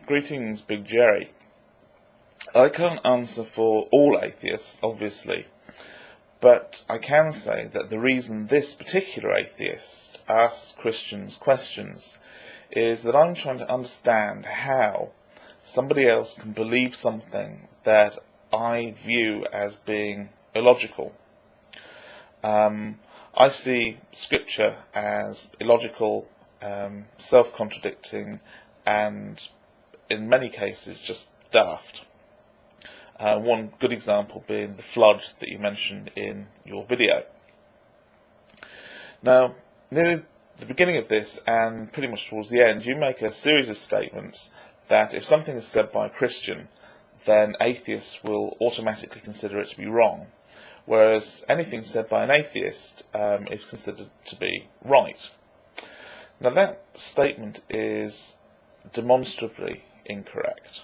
Greetings, Big Jerry. I can't answer for all atheists, obviously, but I can say that the reason this particular atheist asks Christians questions is that I'm trying to understand how somebody else can believe something that I view as being illogical. I see Scripture as illogical, self-contradicting, and in many cases just daft. One good example being the flood that you mentioned in your video. Now, near the beginning of this and pretty much towards the end, you make a series of statements that if something is said by a Christian, then atheists will automatically consider it to be wrong, whereas anything said by an atheist is considered to be right. Now, that statement is demonstrably incorrect.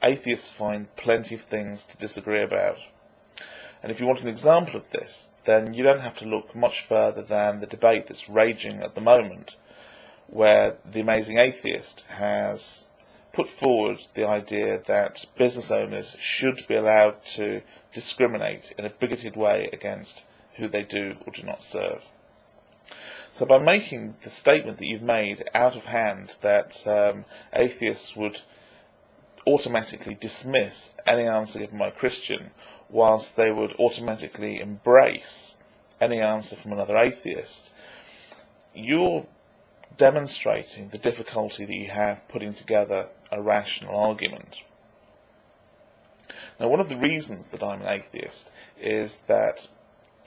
Atheists find plenty of things to disagree about. And if you want an example of this, then you don't have to look much further than the debate that's raging at the moment, where the amazing atheist has put forward the idea that business owners should be allowed to discriminate in a bigoted way against who they do or do not serve. So by making the statement that you've made out of hand that atheists would automatically dismiss any answer given by a Christian, whilst they would automatically embrace any answer from another atheist, you're demonstrating the difficulty that you have putting together a rational argument. Now, one of the reasons that I'm an atheist is that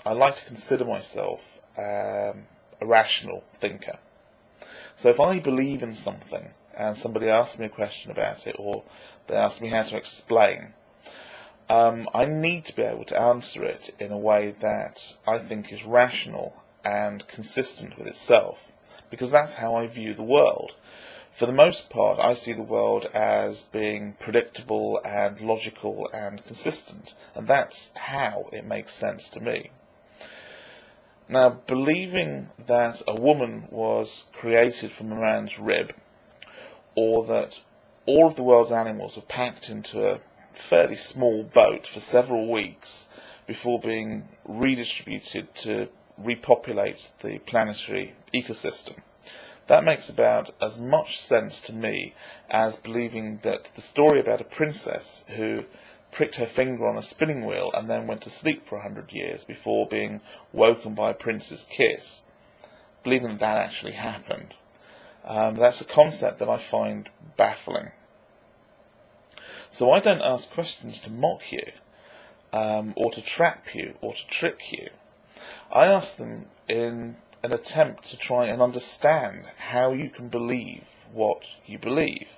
I like to consider myself a rational thinker. So if I believe in something and somebody asks me a question about it, or they ask me how to explain, I need to be able to answer it in a way that I think is rational and consistent with itself, because that's how I view the world. For the most part, I see the world as being predictable and logical and consistent, and that's how it makes sense to me. Now, believing that a woman was created from a man's rib, or that all of the world's animals were packed into a fairly small boat for several weeks before being redistributed to repopulate the planetary ecosystem, that makes about as much sense to me as believing that the story about a princess who pricked her finger on a spinning wheel and then went to sleep for 100 years before being woken by a prince's kiss, believing that that actually happened. That's a concept that I find baffling. So I don't ask questions to mock you, or to trap you, or to trick you. I ask them in an attempt to try and understand how you can believe what you believe,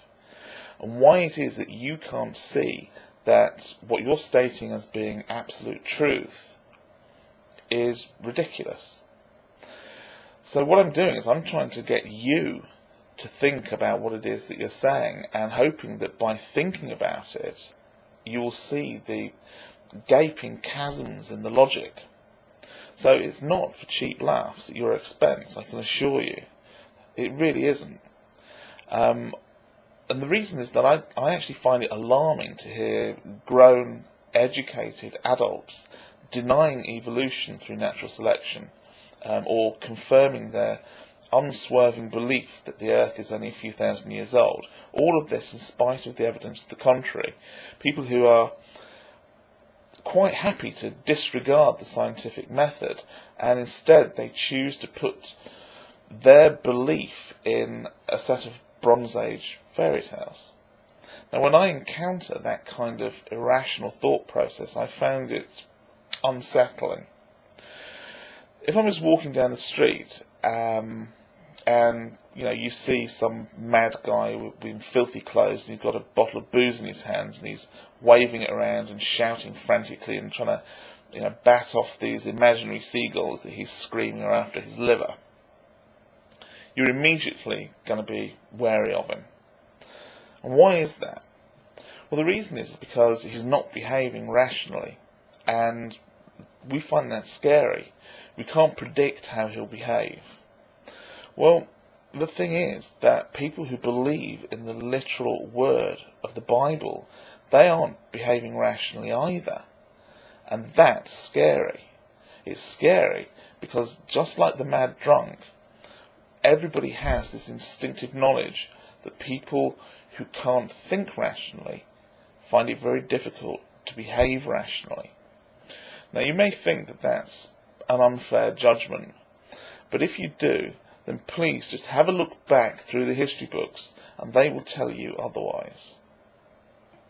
and why it is that you can't see that what you're stating as being absolute truth is ridiculous. So what I'm doing is I'm trying to get you to think about what it is that you're saying, and hoping that by thinking about it, you will see the gaping chasms in the logic. So it's not for cheap laughs at your expense, I can assure you. It really isn't. And the reason is that I actually find it alarming to hear grown, educated adults denying evolution through natural selection, or confirming their unswerving belief that the Earth is only a few thousand years old. All of this in spite of the evidence to the contrary. People who are quite happy to disregard the scientific method, and instead they choose to put their belief in a set of Bronze Age fairy tales. Now, when I encounter that kind of irrational thought process, I found it unsettling. If I'm just walking down the street, and you see some mad guy in filthy clothes, and he's got a bottle of booze in his hands, and he's waving it around and shouting frantically and trying to bat off these imaginary seagulls that he's screaming are after his liver, you're immediately going to be wary of him. And why is that? Well, the reason is because he's not behaving rationally, and we find that scary. We can't predict how he'll behave. Well, the thing is that people who believe in the literal word of the Bible, they aren't behaving rationally either. And that's scary. It's scary because just like the mad drunk, everybody has this instinctive knowledge that people who can't think rationally find it very difficult to behave rationally. Now, you may think that that's an unfair judgment, but if you do, then please just have a look back through the history books and they will tell you otherwise.